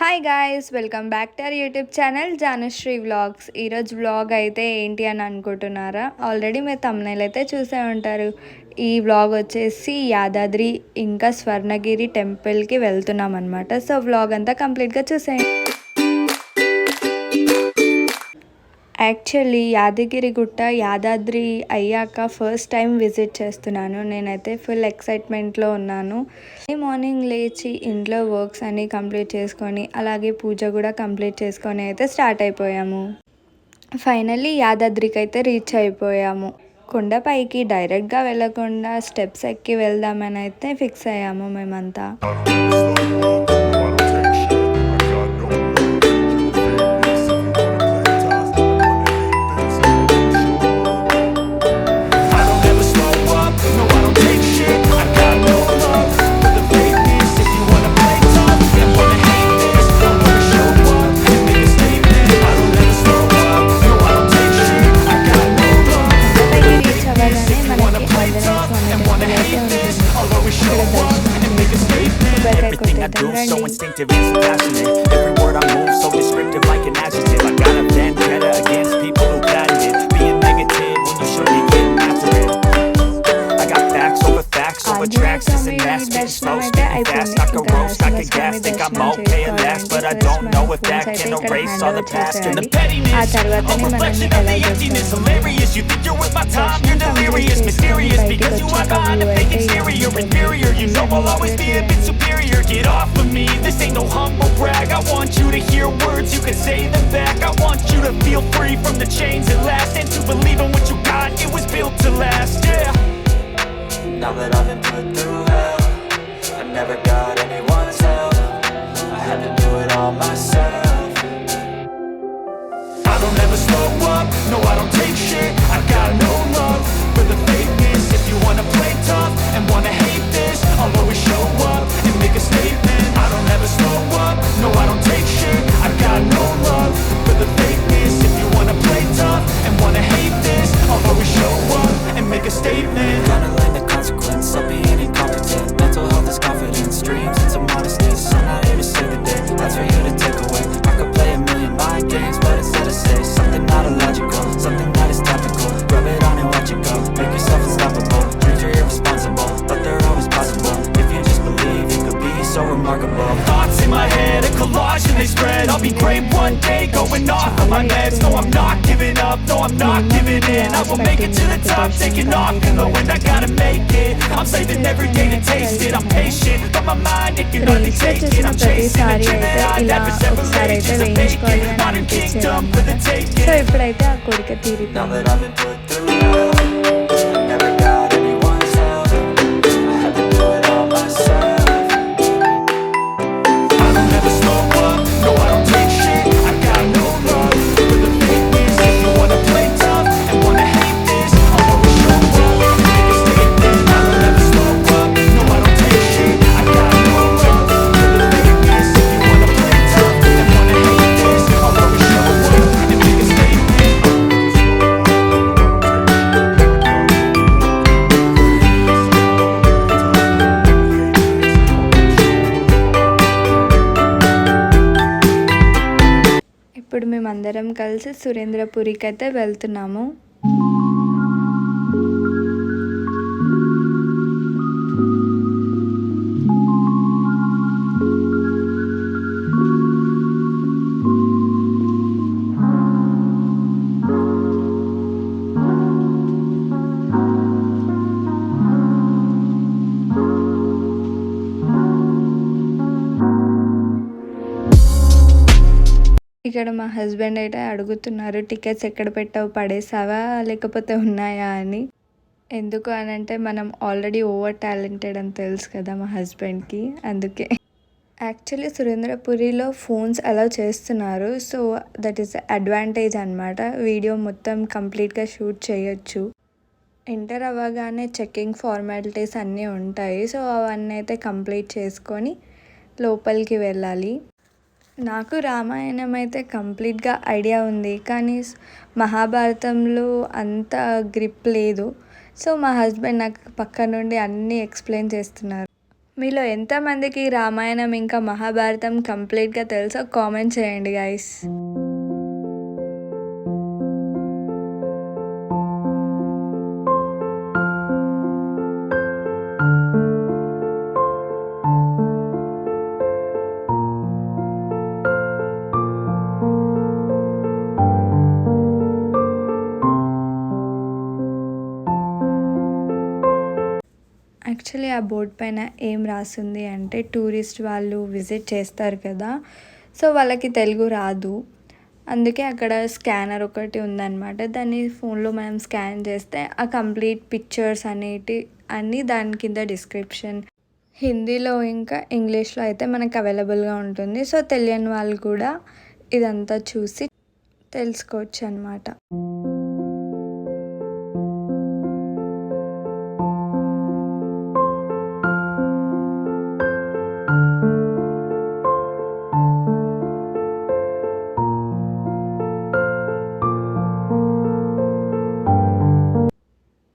Hi guys, welcome back to our YouTube channel Janusri vlogs. ఈరోజు vlog అయితే ఏంటి అని అనుకుంటున్నారా? ఆల్రెడీ మీరు థంబ్నెయిల్ అయితే చూసే ఉంటారు. ఈ వ్లాగ్ వచ్చేసి యాదాద్రి ఇంకా స్వర్ణగిరి టెంపుల్కి వెళ్తున్నాం అనమాట. సో వ్లాగ్ అంతా కంప్లీట్గా చూసేయండి. యాక్చువల్లీ యాదగిరిగుట్ట యాదాద్రి అయ్యాక ఫస్ట్ టైం విజిట్ చేస్తున్నాను. నేనైతే ఫుల్ ఎక్సైట్మెంట్లో ఉన్నాను. మార్నింగ్ లేచి ఇంట్లో వర్క్స్ అన్నీ కంప్లీట్ చేసుకొని అలాగే పూజ కూడా కంప్లీట్ చేసుకొని అయితే స్టార్ట్ అయిపోయాము. ఫైనల్లీ యాదాద్రికి అయితే రీచ్ అయిపోయాము. కొండపైకి డైరెక్ట్గా వెళ్ళకుండా స్టెప్స్ ఎక్కి వెళ్దామని అయితే ఫిక్స్ అయ్యాము మేమంతా. Everything I do so instinctive and so passionate. Every word I move so descriptive like an adjective. I got a vendetta against people who patent it, being negative when you should be getting after it. I got facts over tracks, this and that, spitting slow, spitting fast. I can roast, I can gas, think I'm okay at last, but I don't know if that can erase all the past and the pettiness. A reflection of the emptiness, hilarious. You think you're worth my time, you're delirious, mysterious because you are behind a fake exterior, inferior. You know I'll always be a bit superior. Get off of me, this ain't no humble brag. I want you to hear words, you can say them back. I want you to feel free from the chains that last, and to believe in what you got, it was built to last, yeah. Now that I've been put through hell, I never got anyone's help, I had to do it all myself. I don't ever slow up, no I don't take shit, I got no love for the fakeness. If you wanna play tough and wanna hate this, I'll always show up and make a statement. I don't ever slow up, no I don't take shit, I got no love for the fakeness. If you wanna play tough and wanna hate this, I'll always show up and make a statement. Gotta learn the consequence of being incompetent. Mental health is confidence, dreams and some honesty. So I'm not here to save the day, that's for you to take away. I could play a million mind games, but instead I say something not illogical, something that is topical. Rub it on and watch it go, make yourself unstoppable. Dreams are irresponsible, but they're always possible. If you just believe, you could be so remarkable. Thoughts in my head, a collage and they spread. I'll be great one day, going off of my meds. No, I'm not giving up, no, I'm not giving in. I will make it to the top, taking off in the wind. I gotta make it, I'm saving every day to taste it. I'm patient, but my mind, it can only take it. I'm chasing a dream that I had for several ages. I'm vacant, modern kingdom for the taking. So ఇప్పుడైతే ఆ కోరిక తీరిపోయింది. Now that I've been put through hell, I never got anyone's help, I had to do it all myself. I don't ever slow up, no I don't take shit, I got no love for the fakeness. If you wanna play tough and wanna hate this, I'll always show up and make a statement. I don't ever slow up, no I don't take shit, I got no love for the fakeness. If you wanna play tough and wanna hate this, I'll always show up and make a statement. ఇప్పుడు మేమందరం కలిసి సురేంద్రపురికి అయితే వెళ్తున్నాము. ఇక్కడ మా husband అయితే అడుగుతున్నారు, tickets ఎక్కడ పెట్టావు, పడేసావా లేకపోతే ఉన్నాయా అని. ఎందుకు అని అంటే మనం ఆల్రెడీ ఓవర్ టాలెంటెడ్ అని తెలుసు కదా మా హస్బెండ్కి, అందుకే. యాక్చువల్లీ సురేంద్రపురిలో ఫోన్స్ అలౌ చేస్తున్నారు, సో దట్ ఈస్ అడ్వాంటేజ్ అనమాట. వీడియో మొత్తం కంప్లీట్గా షూట్ చేయొచ్చు. ఎంటర్ అవ్వగానే చెక్కింగ్ ఫార్మాలిటీస్ అన్నీ ఉంటాయి, సో అవన్నీ అయితే కంప్లీట్ చేసుకొని లోపలికి వెళ్ళాలి. నాకు రామాయణం అయితే కంప్లీట్గా ఐడియా ఉంది, కానీ మహాభారతంలో అంత గ్రిప్ లేదు. సో మా హస్బెండ్ నాకు పక్క నుండి అన్నీ ఎక్స్ప్లెయిన్ చేస్తున్నారు. మీలో ఎంతమందికి రామాయణం ఇంకా మహాభారతం కంప్లీట్‌గా తెలుసో కామెంట్ చేయండి గైస్. యాక్చువల్లీ ఆ బోర్డ్ పైన ఏం రాసుంది అంటే టూరిస్ట్ వాళ్ళు విజిట్ చేస్తారు కదా, సో వాళ్ళకి తెలుగు రాదు. అందుకే అక్కడ స్కానర్ ఒకటి ఉందన్నమాట. దాన్ని ఫోన్లో మనం స్కాన్ చేస్తే ఆ కంప్లీట్ పిక్చర్స్ అన్నీ దాని కింద డిస్క్రిప్షన్ హిందీలో ఇంకా ఇంగ్లీష్లో అయితే మనకు అవైలబుల్గా ఉంటుంది. సో తెలియని వాళ్ళు కూడా ఇదంతా చూసి తెలుసుకోవచ్చు అన్నమాట.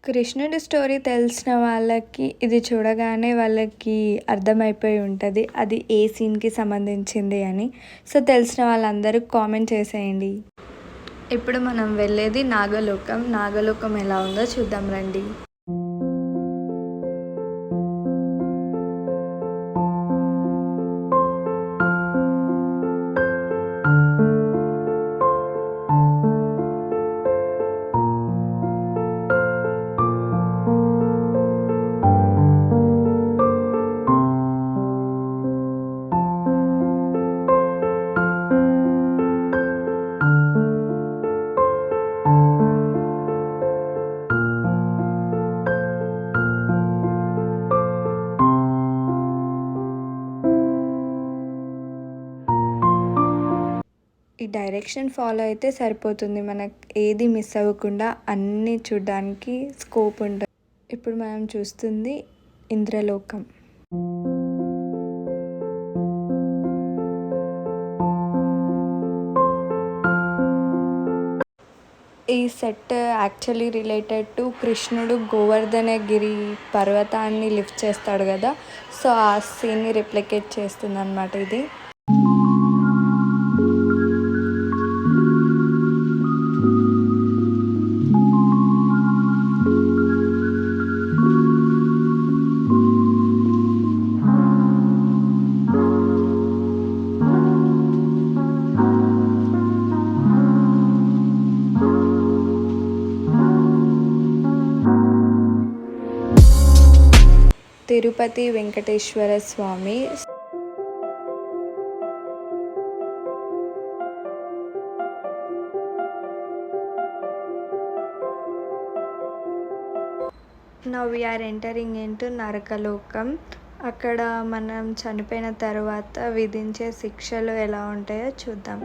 కృష్ణుడి స్టోరీ తెలిసిన వాళ్ళకి ఇది చూడగానే వాళ్ళకి అర్థమైపోయి ఉంటుంది అది ఏ సీన్కి సంబంధించింది అని. సో తెలిసిన వాళ్ళందరూ కామెంట్ చేసేయండి. ఇప్పుడు మనం వెళ్ళేది నాగలోకం. నాగలోకం ఎలా ఉందో చూద్దాం రండి. ఈ డైరెక్షన్ ఫాలో అయితే సరిపోతుంది, మనకు ఏది మిస్ అవ్వకుండా అన్నీ చూడడానికి స్కోప్ ఉంటుంది. ఇప్పుడు మనం చూస్తుంది ఇంద్రలోకం. ఈ సెట్ యాక్చువల్లీ రిలేటెడ్ టు కృష్ణుడు గోవర్ధనగిరి పర్వతాన్ని లిఫ్ట్ చేస్తాడు కదా, సో ఆ సీన్ని రిప్లికేట్ చేస్తుంది అన్నమాట ఇది. Tirupati Venkateswara Swami. Now we are entering into నరకలోకం. అక్కడ మనం చనిపోయిన తర్వాత విధించే శిక్షలు ఎలా ఉంటాయో చూద్దాం.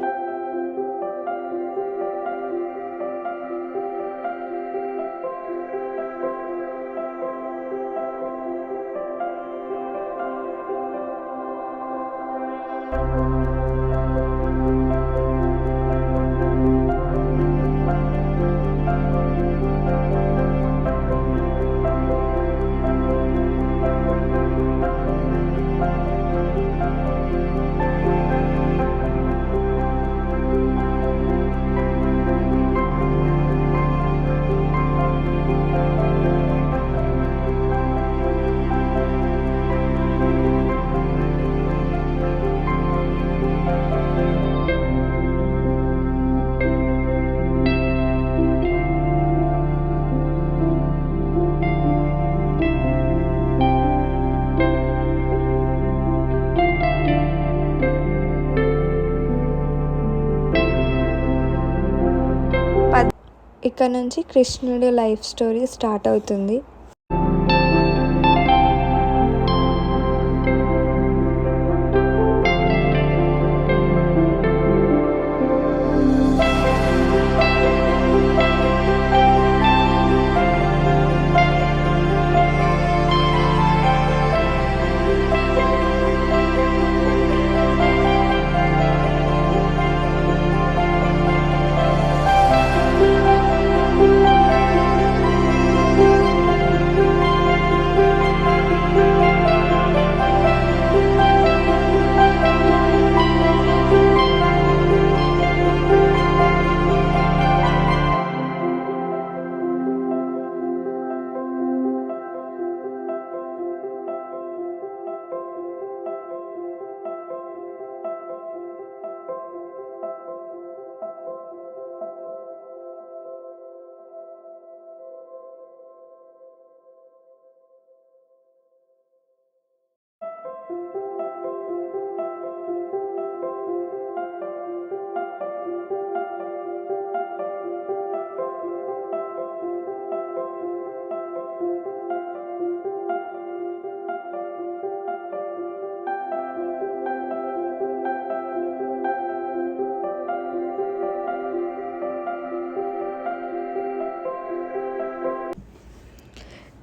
ఇక్కడ నుంచి కృష్ణుడి లైఫ్ స్టోరీ స్టార్ట్ అవుతుంది.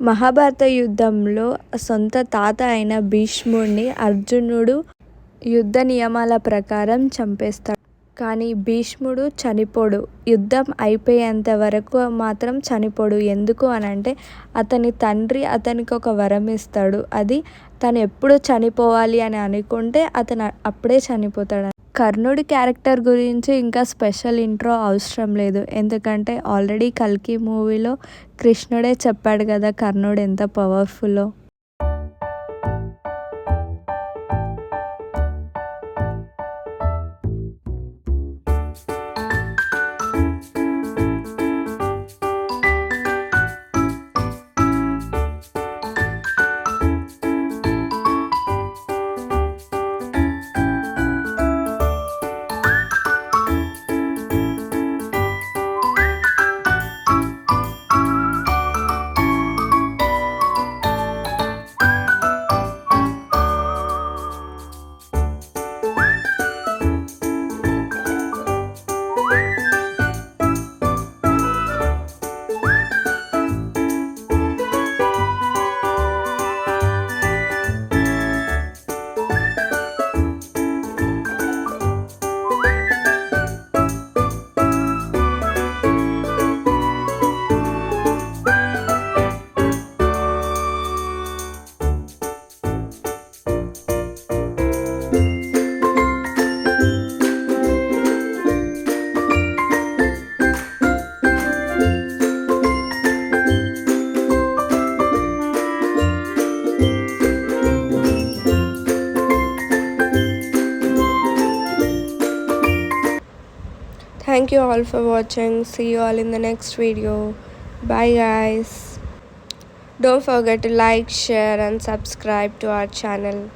మహాభారత యుద్ధంలో సొంత తాత అయిన భీష్ముడిని అర్జునుడు యుద్ధ నియమాల ప్రకారం చంపేస్తాడు. కానీ భీష్ముడు చనిపోడు. యుద్ధం అయిపోయేంత వరకు మాత్రం చనిపోడు. ఎందుకు అనంటే అతని తండ్రి అతనికి ఒక వరం ఇస్తాడు. అది తను ఎప్పుడు చనిపోవాలి అని అనుకుంటే అతను అప్పుడే చనిపోతాడు. కర్ణుడి క్యారెక్టర్ గురించి ఇంకా స్పెషల్ ఇంట్రో అవసరం లేదు. ఎందుకంటే ఆల్రెడీ కల్కి మూవీలో కృష్ణుడే చెప్పాడు కదా కర్ణుడు ఎంత పవర్ఫుల్లో. Thank you all for watching. See you all in the next video. Bye guys. Don't forget to like, share and subscribe to our channel.